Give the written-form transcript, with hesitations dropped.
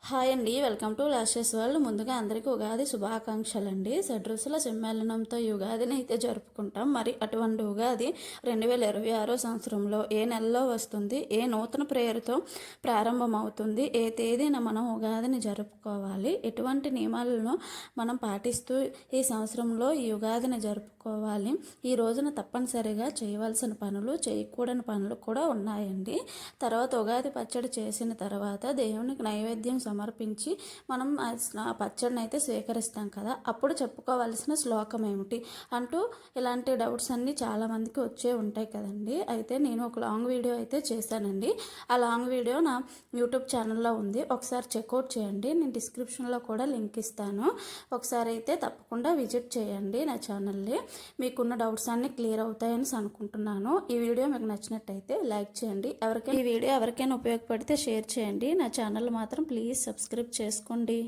Hi అండి, welcome to lashes world. ముందుగా అందరికీ ఉగాది శుభాకాంక్షలు అండి. షడ్రుచుల సమ్మేళనంతో ఈ ఉగాదిని అయితే జరుపుకుంటాం. మరి అటువంటి ఉగాది 2026 సంవత్సరంలో ఏ నెలలో వస్తుంది, ఏ నూతన ప్రేయర్తో ప్రారంభమవుతుంది, ఏ తేదీన మనం ఉగాదిని జరుపుకోవాలి, ఎటువంటి నియమాలను మనం పాటిస్తూ ఈ సంవత్సరంలో ఈ ఉగాదిని జరుపుకోవాలి, ఈ రోజున తప్పనిసరిగా చేయవలసిన పనులు, చేయకూడని పనులు కూడా ఉన్నాయండి. తర్వాత ఉగాది పచ్చడి చేసిన తర్వాత దేవునికి నైవేద్యం సమర్పించి మనం ఆ పచ్చడిని అయితే స్వీకరిస్తాం కదా, అప్పుడు చెప్పుకోవాల్సిన శ్లోకం ఏమిటి అంటూ ఇలాంటి డౌట్స్ అన్నీ చాలామందికి వచ్చే ఉంటాయి కదండి. అయితే నేను ఒక లాంగ్ వీడియో అయితే చేశానండి. ఆ లాంగ్ వీడియో నా యూట్యూబ్ ఛానల్లో ఉంది, ఒకసారి చెక్అవుట్ చేయండి. నేను డిస్క్రిప్షన్లో కూడా లింక్ ఇస్తాను, ఒకసారి అయితే తప్పకుండా విజిట్ చేయండి నా ఛానల్ని. మీకున్న డౌట్స్ అన్నీ క్లియర్ అవుతాయని అనుకుంటున్నాను. ఈ వీడియో మీకు నచ్చినట్టయితే లైక్ చేయండి. ఈ వీడియో ఎవరికైనా ఉపయోగపడితే షేర్ చేయండి. నా ఛానల్ మాత్రం ప్లీజ్ సబ్స్క్రైబ్ చేసుకోండి.